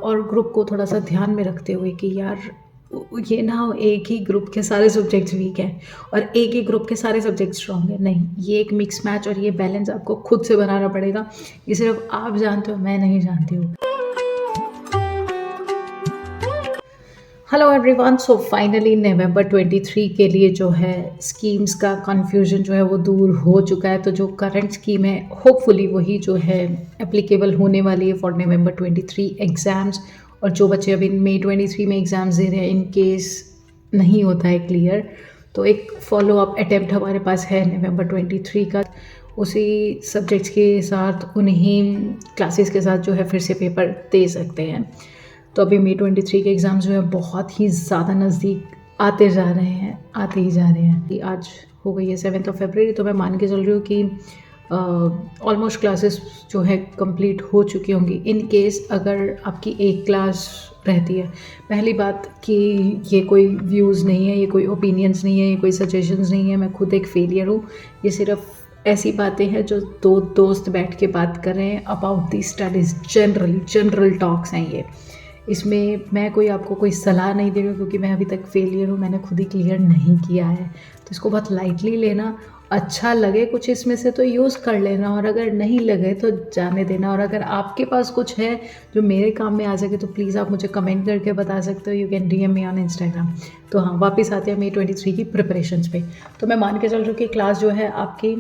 और ग्रुप को थोड़ा सा ध्यान में रखते हुए कि यार ये ना एक ही ग्रुप के सारे सब्जेक्ट्स वीक हैं और एक ही ग्रुप के सारे सब्जेक्ट स्ट्रॉन्ग है, नहीं, ये एक मिक्स मैच और ये बैलेंस आपको खुद से बनाना पड़ेगा। ये सिर्फ आप जानते हो, मैं नहीं जानती हूँ। हेलो एवरीवन, सो फाइनली नवंबर 23 के लिए जो है स्कीम्स का कन्फ्यूजन जो है वो दूर हो चुका है। तो जो करंट स्कीम है होपफुली वही जो है एप्लीकेबल होने वाली है फॉर नवंबर 23 एग्ज़ाम्स। और जो बच्चे अभी मई 23 में एग्ज़ाम्स दे रहे हैं, इन केस नहीं होता है क्लियर, तो एक फॉलो अप अटैम्प्ट हमारे पास है नवंबर 23 का। उसी सब्जेक्ट्स के साथ उन्हीं क्लासेस के साथ जो है फिर से पेपर दे सकते हैं। तो अभी मई 23 के एग्ज़ाम्स जो है बहुत ही ज़्यादा नज़दीक आते जा रहे हैं, आते ही जा रहे हैं। कि आज हो गई है 7 फरवरी, तो मैं मान के चल रही हूँ कि ऑलमोस्ट क्लासेस जो है कंप्लीट हो चुकी होंगी। इन केस अगर आपकी एक क्लास रहती है, पहली बात कि ये कोई व्यूज़ नहीं है, ये कोई ओपिनियंस नहीं है, ये कोई सजेशंस नहीं है, मैं खुद एक फेलियर हूँ। ये सिर्फ ऐसी बातें हैं जो दो दोस्त बैठ के बात कर रहे हैं about the studies. General talks हैं ये। इसमें मैं आपको कोई सलाह नहीं दे रही हूँ क्योंकि मैं अभी तक फेलियर हूँ, मैंने खुद ही क्लियर नहीं किया है। तो इसको बहुत लाइटली लेना, अच्छा लगे कुछ इसमें से तो यूज़ कर लेना, और अगर नहीं लगे तो जाने देना। और अगर आपके पास कुछ है जो मेरे काम में आ सके तो प्लीज़ आप मुझे कमेंट करके बता सकते हो। You can DM me on Instagram. तो हाँ, वापस आते हैं मई 23 की प्रिपरेशंस पे। तो मैं मान के चल रही हूँ कि क्लास जो है आपकी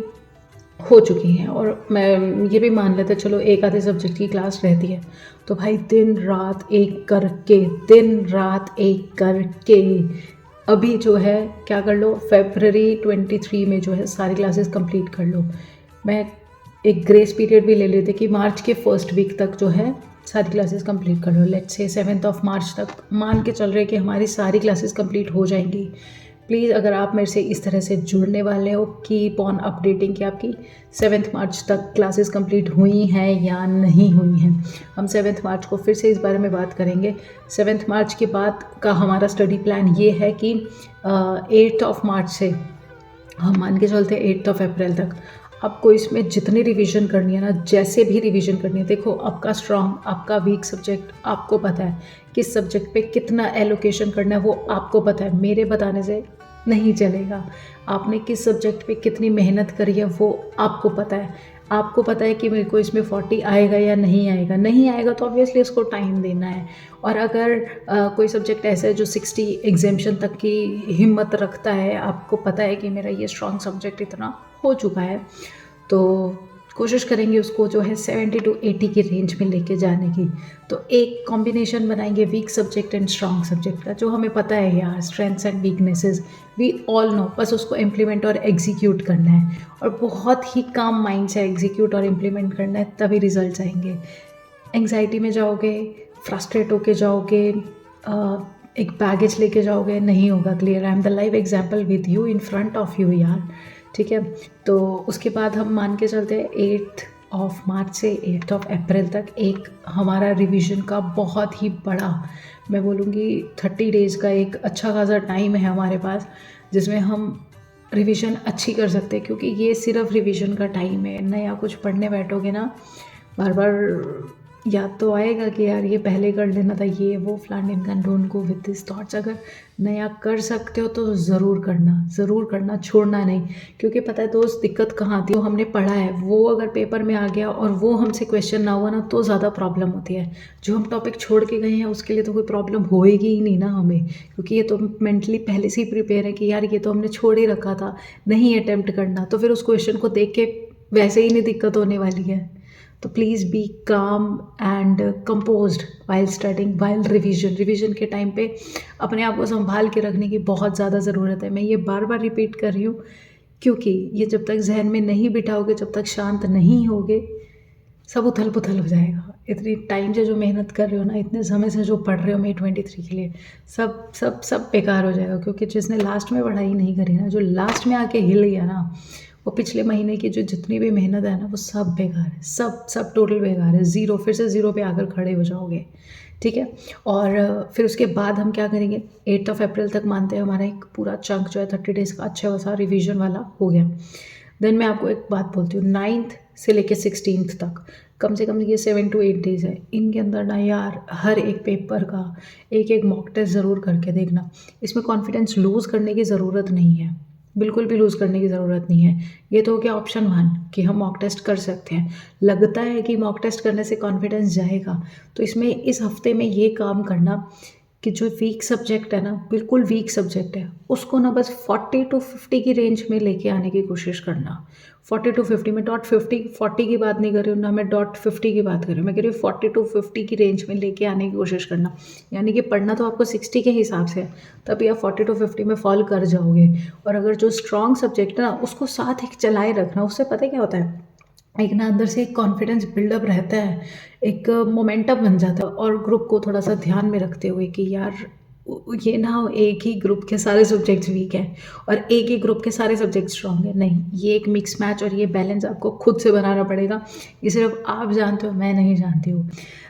हो चुकी हैं, और मैं ये भी मान लेते चलो एक आधे सब्जेक्ट की क्लास रहती है, तो भाई दिन रात एक करके अभी जो है क्या कर लो, फरवरी 23 में जो है सारी क्लासेस कंप्लीट कर लो। मैं एक ग्रेस पीरियड भी ले लेते कि मार्च के फर्स्ट वीक तक जो है सारी क्लासेस कंप्लीट कर लो। लेट्स से 7 मार्च तक मान के चल रहे कि हमारी सारी क्लासेस कंप्लीट हो जाएंगी। प्लीज़ अगर आप मेरे से इस तरह से जुड़ने वाले हो, कीप ऑन अपडेटिंग कि आपकी 7 मार्च तक क्लासेस कंप्लीट हुई हैं या नहीं हुई हैं। हम 7 मार्च को फिर से इस बारे में बात करेंगे। 7 मार्च के बाद का हमारा स्टडी प्लान ये है कि 8 मार्च से हम मान के चलते 8 अप्रैल तक आपको इसमें जितनी रिवीजन करनी है ना, जैसे भी रिवीजन करनी है, देखो आपका स्ट्रॉन्ग, आपका वीक सब्जेक्ट आपको पता है, किस सब्जेक्ट पे कितना एलोकेशन करना है वो आपको पता है, मेरे बताने से नहीं चलेगा। आपने किस सब्जेक्ट पे कितनी मेहनत करी है वो आपको पता है। आपको पता है कि मेरे को इसमें 40 आएगा या नहीं आएगा। नहीं आएगा तो ऑब्वियसली उसको टाइम देना है। और अगर कोई सब्जेक्ट ऐसा है जो 60 एग्जामिशन तक की हिम्मत रखता है, आपको पता है कि मेरा ये स्ट्रॉन्ग सब्जेक्ट इतना हो चुका है, तो कोशिश करेंगे उसको जो है 70 to 80 की रेंज में लेके जाने की। तो एक कॉम्बिनेशन बनाएंगे weak subject and strong subject का, जो हमें पता है यार, strengths and weaknesses we all know, बस उसको इम्प्लीमेंट और एग्जीक्यूट करना है। और बहुत ही काम माइंड से एग्जीक्यूट और इम्प्लीमेंट करना है, तभी रिजल्ट आएंगे। एंग्जाइटी में जाओगे, फ्रस्ट्रेट होके जाओगे, एक बैगेज लेके जाओगे, नहीं होगा clear. I am the live example with you, in front of you यार, ठीक है। तो उसके बाद हम मान के चलते हैं 8 मार्च से 8 अप्रैल तक एक हमारा रिवीजन का बहुत ही बड़ा, मैं बोलूँगी 30 डेज़ का एक अच्छा खासा टाइम है हमारे पास, जिसमें हम रिवीजन अच्छी कर सकते हैं। क्योंकि ये सिर्फ रिवीजन का टाइम है, नया कुछ पढ़ने बैठोगे ना, बार बार याद तो आएगा कि यार ये पहले कर लेना था, ये वो फलान ढिमकान, don't go with this thoughts. अगर नया कर सकते हो तो ज़रूर करना, छोड़ना नहीं। क्योंकि पता है दोस्त, दिक्कत कहाँ आती है, वो हमने पढ़ा है, वो अगर पेपर में आ गया और वो हमसे क्वेश्चन ना हुआ ना, तो ज़्यादा प्रॉब्लम होती है। जो हम टॉपिक छोड़ के गए हैं उसके लिए तो कोई प्रॉब्लम होएगी ही नहीं ना हमें, क्योंकि ये तो मेंटली पहले से ही प्रिपेयर है कि यार ये तो हमने छोड़ ही रखा था, नहीं अटैम्प्ट करना, तो फिर उस क्वेश्चन को देख के वैसे ही नहीं दिक्कत होने वाली है। तो प्लीज़ बी काम and composed while studying, while revision के टाइम पे अपने आप को संभाल के रखने की बहुत ज़्यादा ज़रूरत है। मैं ये बार बार रिपीट कर रही हूँ क्योंकि ये जब तक जहन में नहीं बिठाओगे, जब तक शांत नहीं होगे, सब उथल पुथल हो जाएगा। इतनी टाइम से जो मेहनत कर रहे हो ना, इतने समय से जो पढ़ रहे हो मई 23 के लिए, सब सब सब बेकार हो जाएगा। क्योंकि जिसने लास्ट में पढ़ाई नहीं करी ना, जो लास्ट में आके हिल गया ना, वो पिछले महीने की जो जितनी भी मेहनत है ना, वो सब बेकार है, सब टोटल बेकार है। ज़ीरो, फिर से ज़ीरो पे आकर खड़े हो जाओगे, ठीक है। और फिर उसके बाद हम क्या करेंगे, 8 अप्रैल तक मानते हैं हमारा एक पूरा चंक जो है 30 डेज़ का अच्छा खासा रिवीजन वाला हो गया। देन मैं आपको एक बात बोलती हूँ, 9th से लेके 16th तक, कम से कम ये 7 to 8 डेज़ है। इनके अंदर ना यार हर एक पेपर का एक मॉक टेस्ट ज़रूर करके देखना। इसमें कॉन्फिडेंस लूज़ करने की ज़रूरत नहीं है, बिल्कुल भी लूज़ करने की ज़रूरत नहीं है। ये तो हो गया ऑप्शन 1 कि हम मॉक टेस्ट कर सकते हैं। लगता है कि मॉक टेस्ट करने से कॉन्फिडेंस जाएगा, तो इसमें इस हफ़्ते में ये काम करना कि जो वीक सब्जेक्ट है ना, बिल्कुल वीक सब्जेक्ट है, उसको ना बस 40 to 50 की रेंज में लेके आने की कोशिश करना। 40 to 50, मैं डॉट 40 की बात नहीं कर रही हूँ, ना मैं डॉट 50 की बात कर रही हूँ, मैं कह रही हूँ 40 to 50 की रेंज में लेके आने की कोशिश करना। यानी कि पढ़ना तो आपको 60 के हिसाब से है, तभी आप 40 to 50 में फॉल कर जाओगे। और अगर जो स्ट्रॉन्ग सब्जेक्ट है ना, उसको साथ एक चलाए रखना। उससे पता है क्या होता है, एक ना अंदर से एक कॉन्फिडेंस बिल्डअप रहता है, एक मोमेंटम बन जाता है। और ग्रुप को थोड़ा सा ध्यान में रखते हुए कि यार ये ना एक ही ग्रुप के सारे सब्जेक्ट्स वीक हैं और एक ही ग्रुप के सारे सब्जेक्ट स्ट्रॉन्ग है, नहीं, ये एक मिक्स मैच और ये बैलेंस आपको खुद से बनाना पड़ेगा। ये सिर्फ आप जानते हो, मैं नहीं जानती हूँ।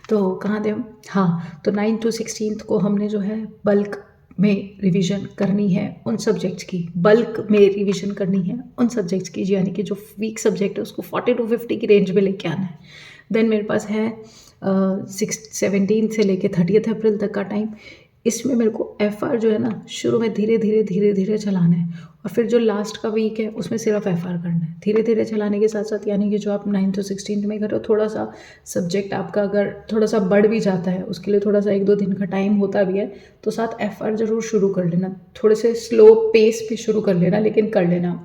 तो कहाँ थे हम? हाँ, तो 9 to 16 को हमने जो है बल्क में रिवीजन करनी है उन सब्जेक्ट्स की, बल्क में रिवीजन करनी है उन सब्जेक्ट्स की, यानी कि जो वीक सब्जेक्ट है उसको 40 to 50 की रेंज में लेके आना है। देन मेरे पास है 17 से लेके 30 अप्रैल तक का टाइम। इसमें मेरे को एफआर जो है ना, शुरू में धीरे धीरे चलाना है और फिर जो लास्ट का वीक है उसमें सिर्फ एफआर करना है। धीरे धीरे चलाने के साथ साथ, यानी कि जो आप 9 to 16 में कर रहे हो, थोड़ा सा सब्जेक्ट आपका अगर थोड़ा सा बढ़ भी जाता है, उसके लिए थोड़ा सा 1-2 दिन का टाइम होता भी है, तो साथ एफआर ज़रूर शुरू कर लेना। थोड़े से स्लो पेस पे शुरू कर लेना, लेकिन कर लेना,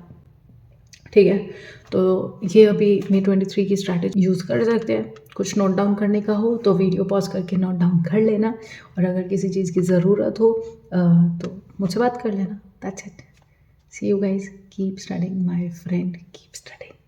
ठीक है। तो ये अभी May 23 की स्ट्रैटेजी यूज़ कर सकते हैं। कुछ नोट डाउन करने का हो तो वीडियो पॉज करके नोट डाउन कर लेना, और अगर किसी चीज़ की ज़रूरत हो तो मुझसे बात कर लेना। That's it. See you guys, keep studying my friend, keep studying.